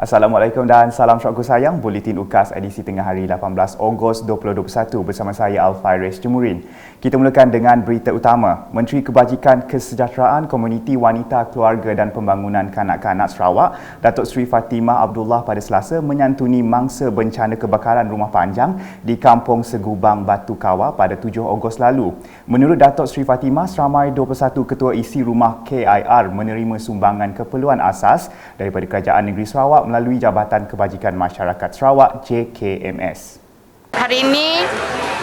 Assalamualaikum dan salam syurga sayang. Buletin UKAS edisi tengah hari 18 Ogos 2021 bersama saya Alfairis Jemurin. Kita mulakan dengan berita utama. Menteri Kebajikan Kesejahteraan Komuniti Wanita Keluarga dan Pembangunan Kanak-kanak Sarawak, Datuk Seri Fatimah Abdullah pada Selasa menyantuni mangsa bencana kebakaran rumah panjang di Kampung Segubang Batu Kawah pada 7 Ogos lalu. Menurut Datuk Seri Fatimah, seramai 21 ketua isi rumah KIR menerima sumbangan keperluan asas daripada Kerajaan Negeri Sarawak melalui Jabatan Kebajikan Masyarakat Sarawak JKMS. Hari ini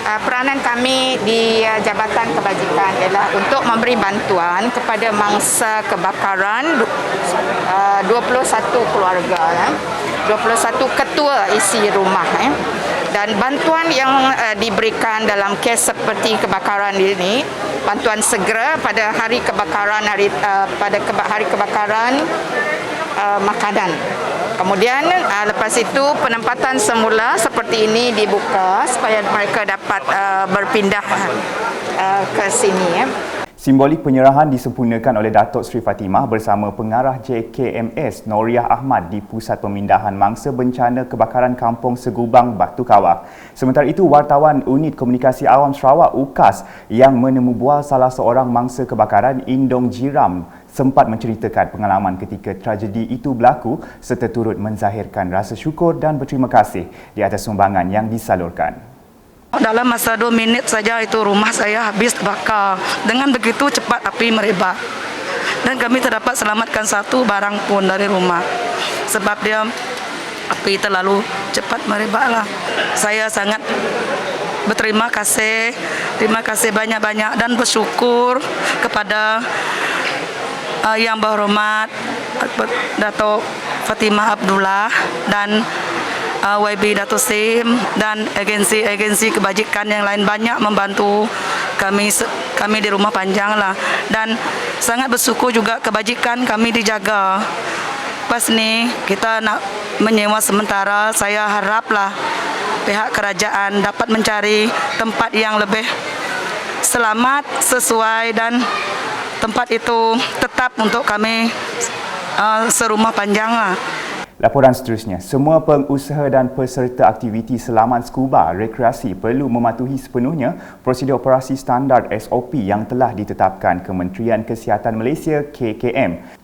peranan kami di Jabatan Kebajikan ialah untuk memberi bantuan kepada mangsa kebakaran 21 keluarga, 21 ketua isi rumah. Dan bantuan yang diberikan dalam kes seperti kebakaran ini, bantuan segera pada hari kebakaran, hari kebakaran makanan. Kemudian lepas itu penempatan semula seperti ini dibuka supaya mereka dapat berpindah ke sini. Simbolik penyerahan disempurnakan oleh Datuk Seri Fatimah bersama pengarah JKMS Noriah Ahmad di Pusat Pemindahan Mangsa Bencana Kebakaran Kampung Segubang Batu Kawah. Sementara itu, wartawan Unit Komunikasi Awam Sarawak UKAS yang menemu bual salah seorang mangsa kebakaran, Indong Jiram, sempat menceritakan pengalaman ketika tragedi itu berlaku serta turut menzahirkan rasa syukur dan berterima kasih di atas sumbangan yang disalurkan. Dalam masa 2 minit saja itu rumah saya habis terbakar. Dengan begitu cepat api merebak. Dan kami terdapat selamatkan satu barang pun dari rumah. Sebab dia api terlalu cepat merebaklah. Saya sangat berterima kasih. Terima kasih banyak-banyak dan bersyukur kepada Yang Berhormat Datuk Fatimah Abdullah dan YB Datuk Sim dan agensi-agensi kebajikan yang lain banyak membantu kami di rumah panjang lah. Dan sangat bersyukur juga kebajikan kami dijaga. Pas ni kita nak menyewa sementara, saya haraplah pihak kerajaan dapat mencari tempat yang lebih selamat, sesuai dan tempat itu tetap untuk kami serumah panjang lah. Laporan seterusnya, semua pengusaha dan peserta aktiviti selaman skuba rekreasi perlu mematuhi sepenuhnya prosedur operasi standard SOP yang telah ditetapkan Kementerian Kesihatan Malaysia KKM.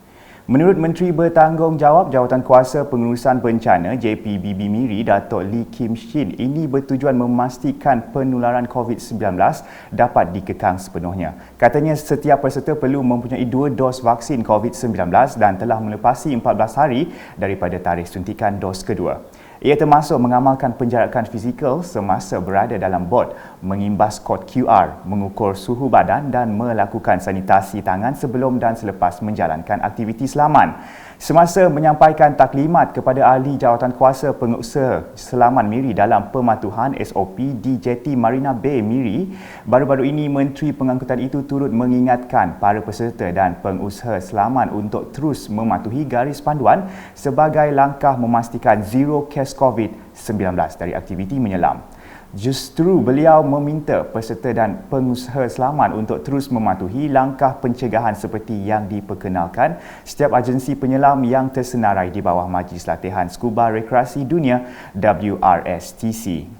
Menurut Menteri Bertanggungjawab Jawatankuasa Pengurusan Bencana JPBB Miri, Datuk Lee Kim Shin, ini bertujuan memastikan penularan COVID-19 dapat dikekang sepenuhnya. Katanya setiap peserta perlu mempunyai 2 dos vaksin COVID-19 dan telah melepasi 14 hari daripada tarikh suntikan dos kedua. Ia termasuk mengamalkan penjarakan fizikal semasa berada dalam bot, mengimbas kod QR, mengukur suhu badan dan melakukan sanitasi tangan sebelum dan selepas menjalankan aktiviti selaman. Semasa menyampaikan taklimat kepada ahli jawatankuasa pengusaha selaman Miri dalam pematuhan SOP di Jeti Marina Bay Miri, baru-baru ini Menteri Pengangkutan itu turut mengingatkan para peserta dan pengusaha selaman untuk terus mematuhi garis panduan sebagai langkah memastikan zero kes COVID-19 dari aktiviti menyelam. Justru beliau meminta peserta dan pengusaha selaman untuk terus mematuhi langkah pencegahan seperti yang diperkenalkan setiap agensi penyelam yang tersenarai di bawah Majlis Latihan Skuba Rekreasi Dunia WRSTC.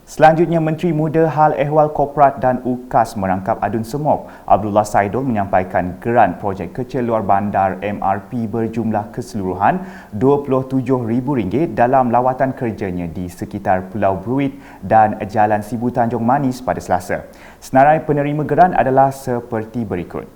Selanjutnya, Menteri Muda Hal Ehwal Korporat dan UKAS merangkap Adun Semok, Abdullah Saidul menyampaikan geran projek kecil luar bandar MRP berjumlah keseluruhan RM27,000 dalam lawatan kerjanya di sekitar Pulau Bruit dan Jalan Sibu Tanjung Manis pada Selasa. Senarai penerima geran adalah seperti berikut.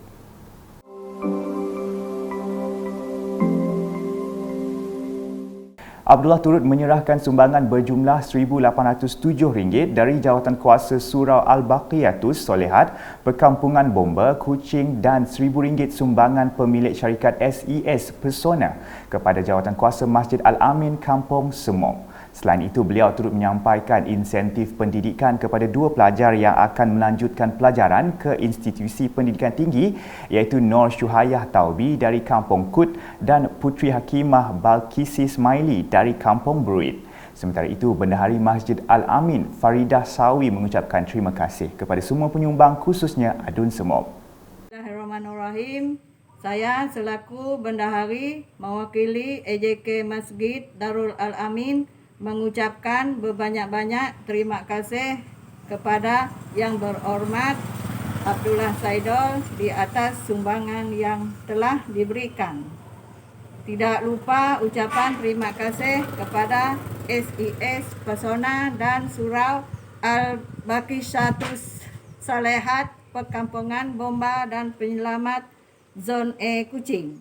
Abdullah turut menyerahkan sumbangan berjumlah RM1,807 dari Jawatankuasa Surau Al-Baqiyatus Solehat, Perkampungan Bomba, Kuching dan RM1,000 sumbangan pemilik syarikat SES Persona kepada Jawatankuasa Masjid Al-Amin Kampung Semok. Selain itu, beliau turut menyampaikan insentif pendidikan kepada 2 pelajar yang akan melanjutkan pelajaran ke institusi pendidikan tinggi iaitu Nur Syuhayah Taubi dari Kampung Kut dan Putri Hakimah Balkisi Ismaili dari Kampung Bruit. Sementara itu, Bendahari Masjid Al-Amin Faridah Sawi mengucapkan terima kasih kepada semua penyumbang khususnya Adun Semok. Bismillahirrahmanirrahim. Saya selaku Bendahari mewakili EJK Masjid Darul Al-Amin mengucapkan berbanyak-banyak terima kasih kepada Yang Berhormat Abdullah Saidol di atas sumbangan yang telah diberikan. Tidak lupa ucapan terima kasih kepada SIS Pesona dan Surau Al-Baqisatus Salehat Perkampungan Bomba dan Penyelamat Zon A Kuching.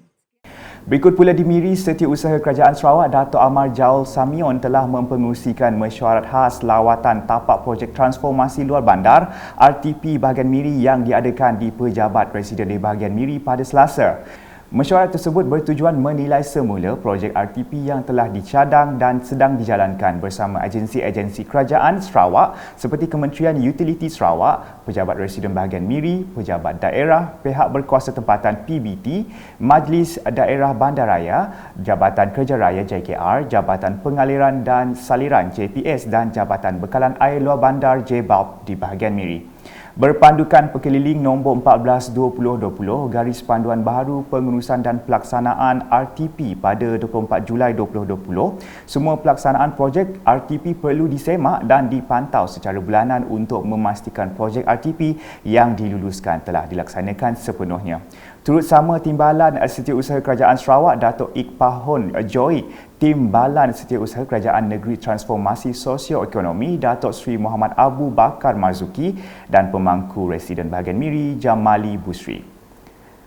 Berikut pula di Miri, Setiausaha Kerajaan Sarawak Dato' Amar Jaul Samion telah mempengerusikan mesyuarat khas lawatan tapak projek transformasi luar bandar RTP bahagian Miri yang diadakan di Pejabat Presiden di bahagian Miri pada Selasa. Mesyuarat tersebut bertujuan menilai semula projek RTP yang telah dicadang dan sedang dijalankan bersama agensi-agensi kerajaan Sarawak seperti Kementerian Utiliti Sarawak, Pejabat Residen bahagian Miri, Pejabat Daerah, Pihak Berkuasa Tempatan PBT, Majlis Daerah Bandaraya, Jabatan Kerja Raya JKR, Jabatan Pengaliran dan Saliran JPS dan Jabatan Bekalan Air Luar Bandar JBALP di bahagian Miri. Berpandukan Pekeliling nombor 14/2020 garis panduan baharu pengurusan dan pelaksanaan RTP pada 24 Julai 2020, semua pelaksanaan projek RTP perlu disemak dan dipantau secara bulanan untuk memastikan projek RTP yang diluluskan telah dilaksanakan sepenuhnya. Turut sama Timbalan Setiausaha Kerajaan Sarawak Dato' Iqbahun Joy, Timbalan Setiausaha Kerajaan Negeri Transformasi Sosio-Ekonomi Dato' Sri Muhammad Abu Bakar Marzuki dan Pemangku Residen bahagian Miri Jamali Busri.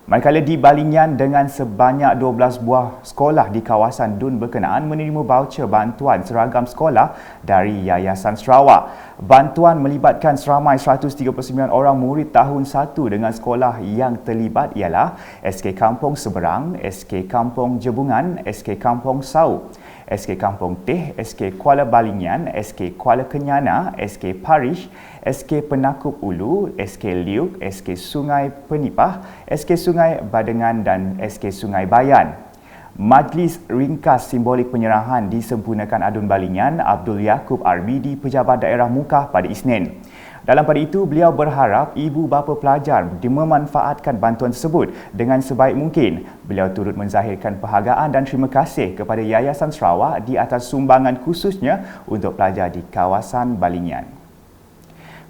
Manakala di Balingan dengan sebanyak 12 buah sekolah di kawasan Dun berkenaan menerima voucher bantuan seragam sekolah dari Yayasan Sarawak. Bantuan melibatkan seramai 139 orang murid tahun 1 dengan sekolah yang terlibat ialah SK Kampung Seberang, SK Kampung Jebungan, SK Kampung Sau, SK Kampung Teh, SK Kuala Balingan, SK Kuala Kenyana, SK Parish, SK Penakup Ulu, SK Liuk, SK Sungai Penipah, SK Sungai Badengan dan SK Sungai Bayan. Majlis ringkas simbolik penyerahan disempurnakan Adun Balingan Abdul Yaakob RBD Pejabat Daerah Mukah pada Isnin. Dalam pada itu, beliau berharap ibu bapa pelajar memanfaatkan bantuan tersebut dengan sebaik mungkin. Beliau turut menzahirkan penghargaan dan terima kasih kepada Yayasan Sarawak di atas sumbangan khususnya untuk pelajar di kawasan Balingan.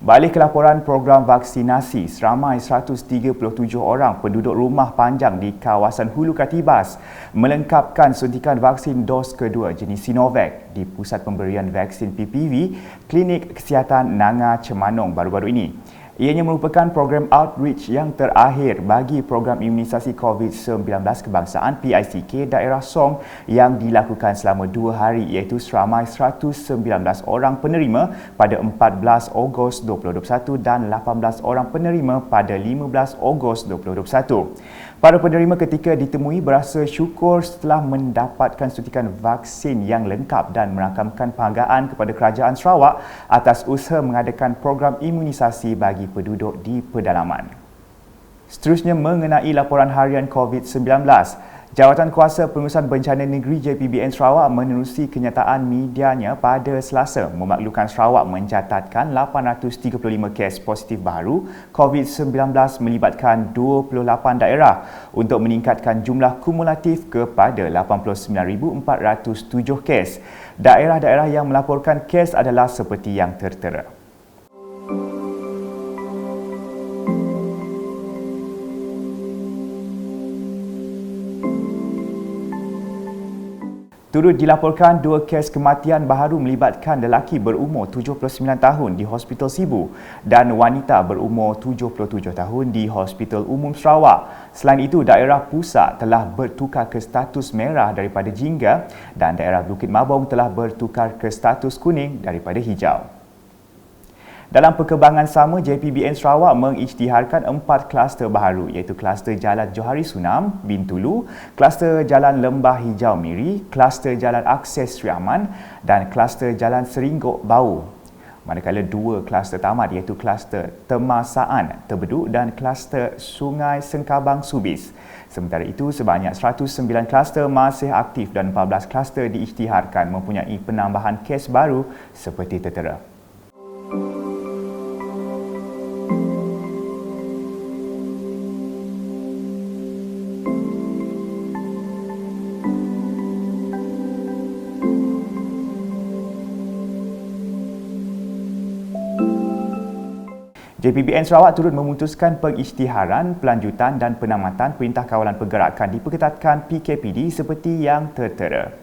Balik ke laporan program vaksinasi, seramai 137 orang penduduk rumah panjang di kawasan Hulu Katibas melengkapkan suntikan vaksin dos kedua jenis Sinovac di Pusat Pemberian Vaksin PPV Klinik Kesihatan Nanga Cemanong baru-baru ini. Ianya merupakan program outreach yang terakhir bagi program imunisasi COVID-19 kebangsaan PICK daerah Song yang dilakukan selama 2 hari iaitu seramai 119 orang penerima pada 14 Ogos 2021 dan 18 orang penerima pada 15 Ogos 2021. Para penerima ketika ditemui berasa syukur setelah mendapatkan suntikan vaksin yang lengkap dan merakamkan penghargaan kepada Kerajaan Sarawak atas usaha mengadakan program imunisasi bagi penduduk di pedalaman. Seterusnya mengenai laporan harian COVID-19. Jawatan Kuasa Pengurusan Bencana Negeri JPBN Sarawak menerusi kenyataan medianya pada Selasa memaklumkan Sarawak mencatatkan 835 kes positif baru COVID-19 melibatkan 28 daerah untuk meningkatkan jumlah kumulatif kepada 89,407 kes. Daerah-daerah yang melaporkan kes adalah seperti yang tertera. Turut dilaporkan 2 kes kematian baharu melibatkan lelaki berumur 79 tahun di Hospital Sibu dan wanita berumur 77 tahun di Hospital Umum Sarawak. Selain itu, daerah pusat telah bertukar ke status merah daripada jingga dan daerah Bukit Mabong telah bertukar ke status kuning daripada hijau. Dalam perkembangan sama, JPBN Sarawak mengisytiharkan 4 kluster baharu iaitu kluster Jalan Johari Sunam, Bintulu, kluster Jalan Lembah Hijau Miri, kluster Jalan Akses Sri Aman dan kluster Jalan Seringgok Bau. Manakala 2 kluster tamat iaitu kluster Temasaan, Terbeduk dan kluster Sungai Sengkabang Subis. Sementara itu, sebanyak 109 kluster masih aktif dan 14 kluster diisytiharkan mempunyai penambahan kes baru seperti tertera. JPBN Sarawak turut memutuskan pengisytiharan, pelanjutan dan penamatan Perintah Kawalan Pergerakan diperketatkan PKPD seperti yang tertera.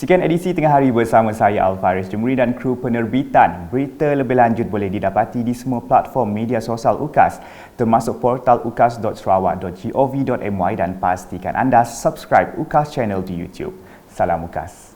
Sekian edisi Tengah Hari bersama saya Alfaris Jemuri dan kru penerbitan. Berita lebih lanjut boleh didapati di semua platform media sosial UKAS termasuk portal ukas.sarawak.gov.my dan pastikan anda subscribe UKAS channel di YouTube. Salam UKAS.